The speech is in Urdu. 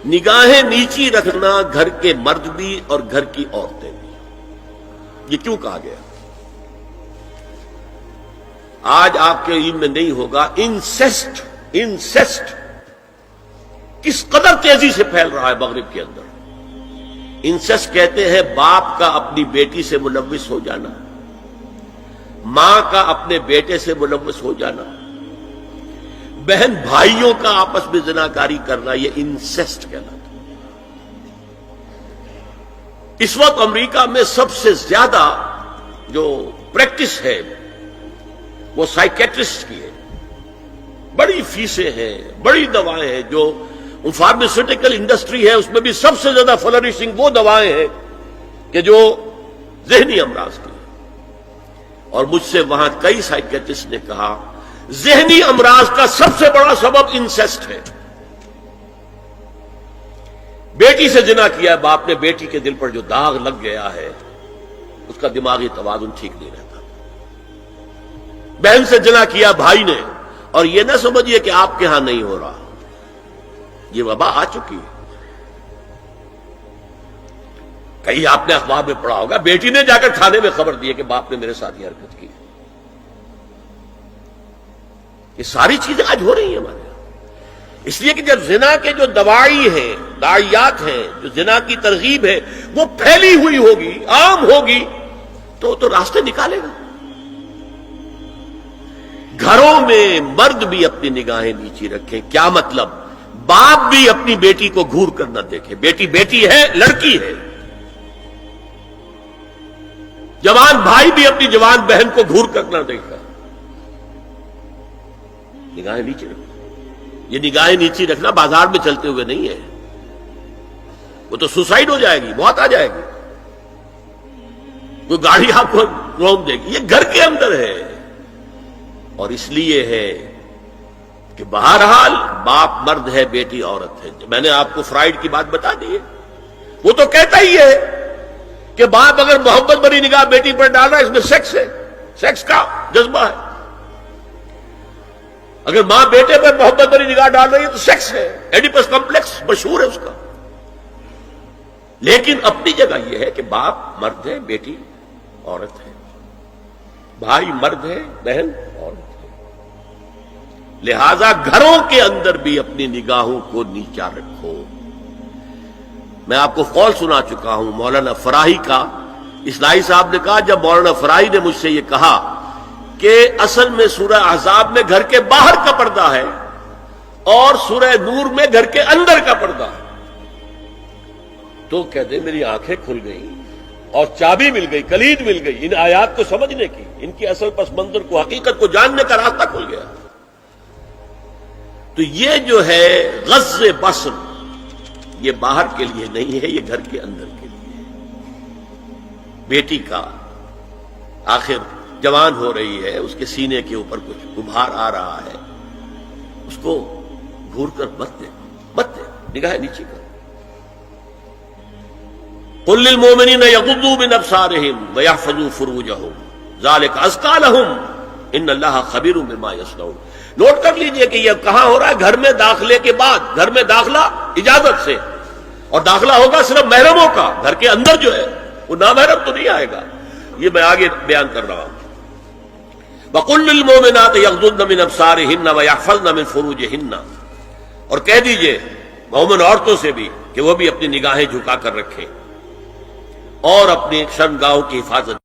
نگاہیں نیچی رکھنا گھر کے مرد بھی اور گھر کی عورتیں بھی، یہ کیوں کہا گیا؟ آج آپ کے علم میں نہیں ہوگا انسیسٹ کس قدر تیزی سے پھیل رہا ہے مغرب کے اندر۔ انسیسٹ کہتے ہیں باپ کا اپنی بیٹی سے ملوث ہو جانا، ماں کا اپنے بیٹے سے ملوث ہو جانا، بہن بھائیوں کا آپس میں زناکاری کرنا، یہ انسیسٹ کہلاتا ہے۔ اس وقت امریکہ میں سب سے زیادہ جو پریکٹس ہے وہ سائیکیٹرسٹ کی ہے، بڑی فیسیں ہیں، بڑی دوائیں ہیں، جو فارماسیوٹیکل انڈسٹری ہے اس میں بھی سب سے زیادہ فلرشنگ وہ دوائیں ہیں کہ جو ذہنی امراض کی ہیں۔ اور مجھ سے وہاں کئی سائیکیٹرسٹ نے کہا ذہنی امراض کا سب سے بڑا سبب انسیسٹ ہے۔ بیٹی سے زنا کیا ہے باپ نے، بیٹی کے دل پر جو داغ لگ گیا ہے اس کا دماغی توازن ٹھیک نہیں رہتا۔ بہن سے زنا کیا بھائی نے، اور یہ نہ سمجھیے کہ آپ کے ہاں نہیں ہو رہا، یہ وبا آ چکی ہے۔ کئی آپ نے اخبار میں پڑھا ہوگا بیٹی نے جا کر تھانے میں خبر دی کہ باپ نے میرے ساتھ یہ حرکت کی۔ یہ ساری چیزیں آج ہو رہی ہیں ہمارے یہاں، اس لیے کہ جب زنا کے جو دوائی ہیں، داعیات ہیں، جو زنا کی ترغیب ہے وہ پھیلی ہوئی ہوگی، عام ہوگی، تو راستے نکالے گا۔ گھروں میں مرد بھی اپنی نگاہیں نیچی رکھیں۔ کیا مطلب؟ باپ بھی اپنی بیٹی کو گھور کر نہ دیکھے، بیٹی بیٹی ہے، لڑکی ہے۔ جوان بھائی بھی اپنی جوان بہن کو گھور کر نہ دیکھا۔ نگاہیں نیچی رکھو۔ یہ نگاہیں نیچی رکھنا بازار میں چلتے ہوئے نہیں ہے، وہ تو سوسائڈ ہو جائے گی، موت آ جائے گی، کوئی گاڑی آپ کو روک دے گی۔ یہ گھر کے اندر ہے، اور اس لیے ہے کہ بہرحال باپ مرد ہے، بیٹی عورت ہے۔ میں نے آپ کو فرائیڈ کی بات بتا دی ہے، وہ تو کہتا ہی ہے کہ باپ اگر محبت بھری نگاہ بیٹی پر ڈال رہا ہے اس میں سیکس ہے، سیکس کا جذبہ ہے۔ اگر ماں بیٹے پر محبت بھری نگاہ ڈال رہی ہے تو سیکس ہے، ایڈیپس کمپلیکس مشہور ہے اس کا۔ لیکن اپنی جگہ یہ ہے کہ باپ مرد ہے، بیٹی عورت ہے، بھائی مرد ہے، بہن عورت ہے۔ لہذا گھروں کے اندر بھی اپنی نگاہوں کو نیچا رکھو۔ میں آپ کو قول سنا چکا ہوں مولانا فراہی کا۔ اصلاحی صاحب نے کہا، جب مولانا فراہی نے مجھ سے یہ کہا کہ اصل میں سورہ احزاب میں گھر کے باہر کا پردہ ہے اور سورہ نور میں گھر کے اندر کا پردہ ہے، تو کہتے میری آنکھیں کھل گئیں اور چابی مل گئی، کلید مل گئی ان آیات کو سمجھنے کی، ان کی اصل پس منظر کو، حقیقت کو جاننے کا راستہ کھل گیا۔ تو یہ جو ہے غض بصر، یہ باہر کے لیے نہیں ہے، یہ گھر کے اندر کے لیے ہے۔ بیٹی کا آخر جوان ہو رہی ہے، اس کے سینے کے اوپر کچھ غبار آ رہا ہے، اس کو گھور کر مت دے، نگاہ نیچی کر۔ قل للمؤمنین یغضوا من ابصارهم ویحفظوا فروجهم ذلک ازکی لهم ان اللہ خبیر بما یصنعون۔ نوٹ کر لیجئے کہ یہ کہاں ہو رہا ہے؟ گھر میں داخلے کے بعد۔ گھر میں داخلہ اجازت سے، اور داخلہ ہوگا صرف محرموں کا۔ گھر کے اندر جو ہے وہ نامحرم تو نہیں آئے گا، یہ میں آگے بیان کر رہا ہوں۔ وَقُلْ لِلْمُؤْمِنَاتِ يَغْضُضْنَ مِنْ أَبْصَارِهِنَّ وَيَحْفَظْنَ مِنْ فُرُوجِهِنَّ، اور کہہ دیجئے مومن عورتوں سے بھی کہ وہ بھی اپنی نگاہیں جھکا کر رکھیں اور اپنی شرمگاہوں کی حفاظت